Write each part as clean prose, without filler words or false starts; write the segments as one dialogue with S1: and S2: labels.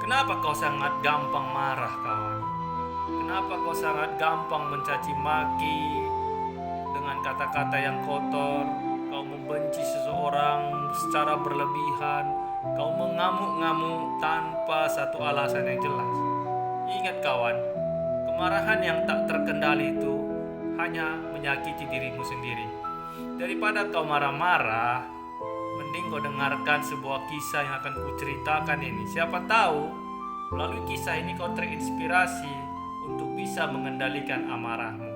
S1: Kenapa kau sangat gampang marah, kawan? Kenapa kau sangat gampang mencaci maki dengan kata-kata yang kotor? Kau membenci seseorang secara berlebihan. Kau mengamuk-ngamuk tanpa satu alasan yang jelas. Ingat kawan, kemarahan yang tak terkendali itu hanya menyakiti dirimu sendiri. Daripada kau marah-marah, mending kau dengarkan sebuah kisah yang akan kuceritakan ini. Siapa tahu melalui kisah ini kau terinspirasi untuk bisa mengendalikan amarahmu.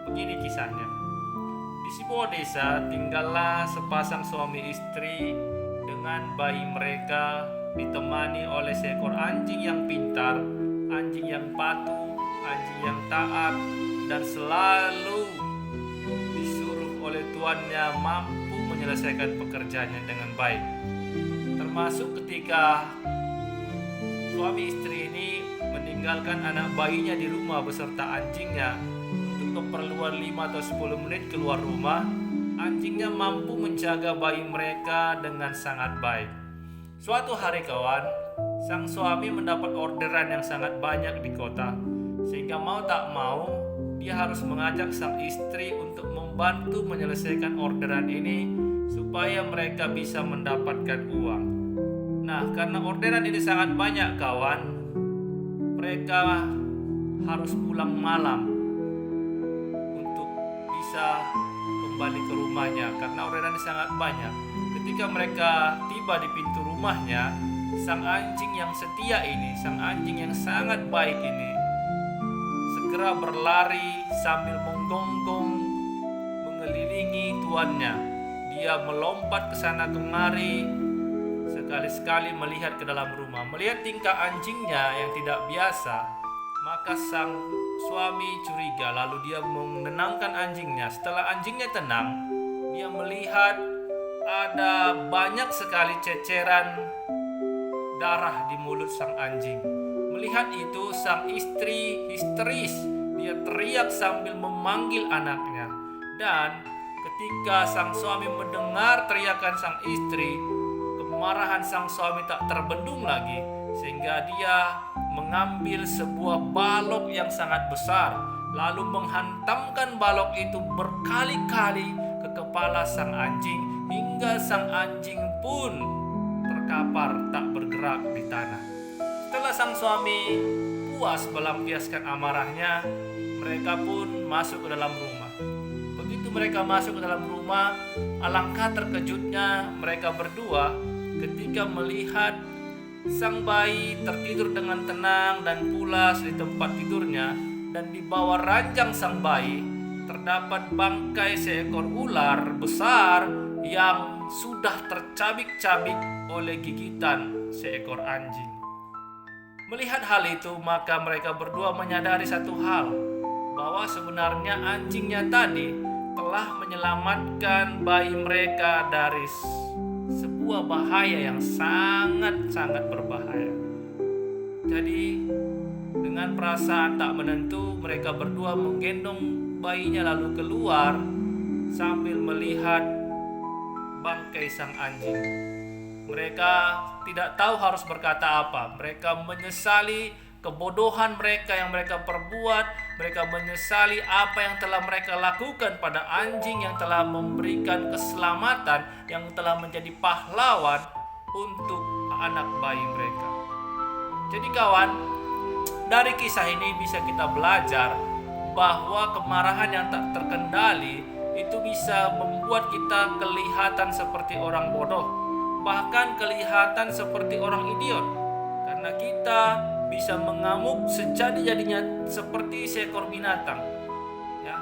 S1: Begini kisahnya. Di sebuah desa tinggallah sepasang suami istri dengan bayi mereka, ditemani oleh seekor anjing yang pintar, anjing yang patuh, anjing yang taat, dan selalu disuruh oleh tuannya mampu menyelesaikan pekerjaannya dengan baik. Termasuk ketika suami istri ini meninggalkan anak bayinya di rumah beserta anjingnya untuk keperluan 5 atau 10 menit keluar rumah, anjingnya mampu menjaga bayi mereka dengan sangat baik. Suatu hari kawan, sang suami mendapat orderan yang sangat banyak di kota, sehingga mau tak mau dia harus mengajak sang istri untuk membantu menyelesaikan orderan ini supaya mereka bisa mendapatkan uang. Nah, karena orderan ini sangat banyak kawan, mereka harus pulang malam untuk bisa kembali ke rumahnya karena orderan ini sangat banyak. Ketika mereka tiba di pintu rumahnya, sang anjing yang setia ini, sang anjing yang sangat baik ini segera berlari sambil menggonggong mengelilingi tuannya. Dia melompat ke sana kemari, sekali-sekali melihat ke dalam rumah. Melihat tingkah anjingnya yang tidak biasa, maka sang suami curiga. Lalu dia menenangkan anjingnya. Setelah anjingnya tenang, dia melihat ada banyak sekali ceceran darah di mulut sang anjing. Melihat itu, sang istri histeris. Dia teriak sambil memanggil anaknya. Dan ketika sang suami mendengar teriakan sang istri, kemarahan sang suami tak terbendung lagi, sehingga dia mengambil sebuah balok yang sangat besar, lalu menghantamkan balok itu berkali-kali ke kepala sang anjing, hingga sang anjing pun terkapar tak bergerak di tanah. Setelah sang suami puas melampiaskan amarahnya, mereka pun masuk ke dalam rumah. Begitu mereka masuk ke dalam rumah, alangkah terkejutnya mereka berdua ketika melihat sang bayi tertidur dengan tenang dan pulas di tempat tidurnya, dan di bawah ranjang sang bayi terdapat bangkai seekor ular besar yang sudah tercabik-cabik oleh gigitan seekor anjing. Melihat hal itu, maka mereka berdua menyadari satu hal, bahwa sebenarnya anjingnya tadi telah menyelamatkan bayi mereka dari sebuah bahaya yang sangat-sangat berbahaya. Jadi dengan perasaan tak menentu, mereka berdua menggendong bayinya lalu keluar sambil melihat bangkai sang anjing. Mereka tidak tahu harus berkata apa. Mereka menyesali kebodohan mereka yang mereka perbuat. Mereka menyesali apa yang telah mereka lakukan pada anjing yang telah memberikan keselamatan, yang telah menjadi pahlawan untuk anak bayi mereka. Jadi kawan, dari kisah ini bisa kita belajar bahwa kemarahan yang tak terkendali itu bisa membuat kita kelihatan seperti orang bodoh, bahkan kelihatan seperti orang idiot, karena kita bisa mengamuk sejadi-jadinya seperti seekor binatang. Ya,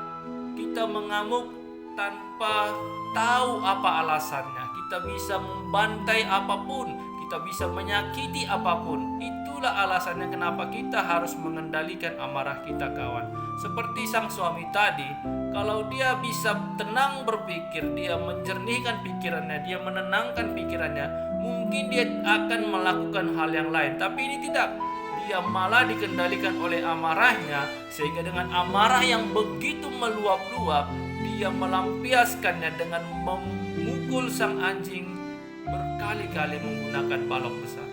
S1: kita mengamuk tanpa tahu apa alasannya. Kita bisa membantai apapun, kita bisa menyakiti apapun. Itulah alasannya kenapa kita harus mengendalikan amarah kita, kawan. Seperti sang suami tadi, kalau dia bisa tenang berpikir, dia menjernihkan pikirannya, dia menenangkan pikirannya, mungkin dia akan melakukan hal yang lain. Tapi ini tidak. Dia malah dikendalikan oleh amarahnya, sehingga dengan amarah yang begitu meluap-luap, dia melampiaskannya dengan memukul sang anjing berkali-kali menggunakan balok besar.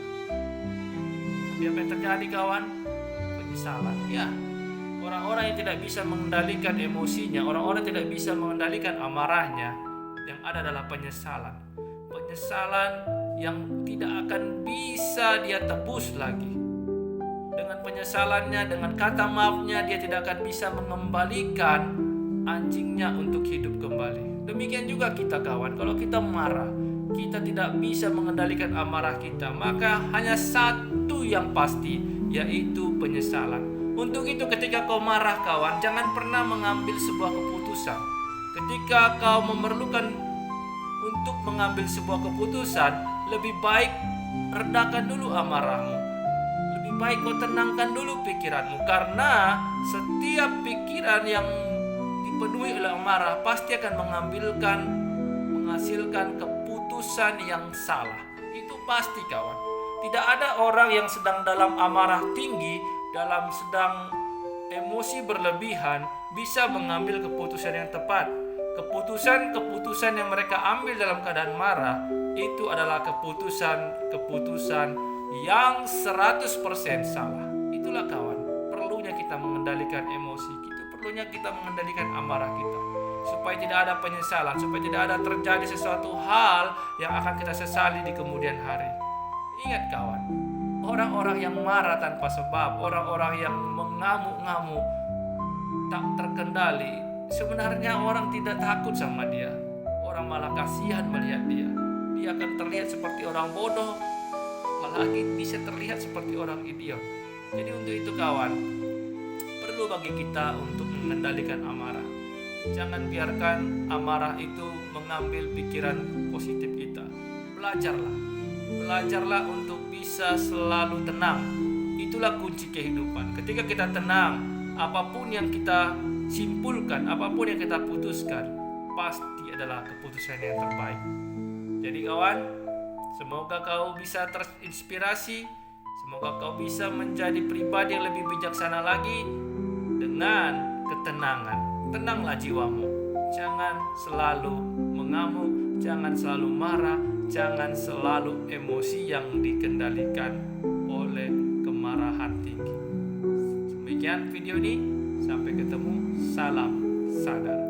S1: Tapi apa yang terjadi kawan? Penyesalan. Ya, orang-orang yang tidak bisa mengendalikan emosinya, orang-orang tidak bisa mengendalikan amarahnya, yang ada adalah penyesalan. Penyesalan yang tidak akan bisa dia tebus lagi. Dengan penyesalannya, dengan kata maafnya, dia tidak akan bisa mengembalikan anjingnya untuk hidup kembali. Demikian juga kita kawan, kalau kita marah, kita tidak bisa mengendalikan amarah kita, maka hanya satu yang pasti, yaitu penyesalan. Untuk itu ketika kau marah kawan, jangan pernah mengambil sebuah keputusan. Ketika kau memerlukan untuk mengambil sebuah keputusan, lebih baik redakan dulu amarahmu. Lebih baik kau tenangkan dulu pikiranmu, karena setiap pikiran yang dipenuhi oleh amarah pasti akan menghasilkan keputusan yang salah. Itu pasti kawan. Tidak ada orang yang sedang dalam amarah tinggi, dalam sedang emosi berlebihan, bisa mengambil keputusan yang tepat. Keputusan yang mereka ambil dalam keadaan marah itu adalah keputusan yang 100% salah. Itulah kawan, perlunya kita mengendalikan emosi kita, perlunya kita mengendalikan amarah kita, supaya tidak ada penyesalan, supaya tidak ada terjadi sesuatu hal yang akan kita sesali di kemudian hari. Ingat kawan, orang-orang yang marah tanpa sebab, orang-orang yang mengamuk-ngamuk tak terkendali, sebenarnya orang tidak takut sama dia. Orang malah kasihan melihat dia. Dia akan terlihat seperti orang bodoh, apalagi bisa terlihat seperti orang idiot. Jadi untuk itu kawan, perlu bagi kita untuk mengendalikan amarah. Jangan biarkan amarah itu mengambil pikiran positif kita. Belajarlah untuk bisa selalu tenang. Itulah kunci kehidupan. Ketika kita tenang, apapun yang kita simpulkan, apapun yang kita putuskan, pasti adalah keputusan yang terbaik. Jadi kawan, semoga kau bisa terinspirasi, semoga kau bisa menjadi pribadi yang lebih bijaksana lagi dengan ketenangan. Tenanglah jiwamu, jangan selalu mengamuk, jangan selalu marah, jangan selalu emosi yang dikendalikan oleh kemarahan tinggi. Demikian video ini, sampai ketemu, salam sadar.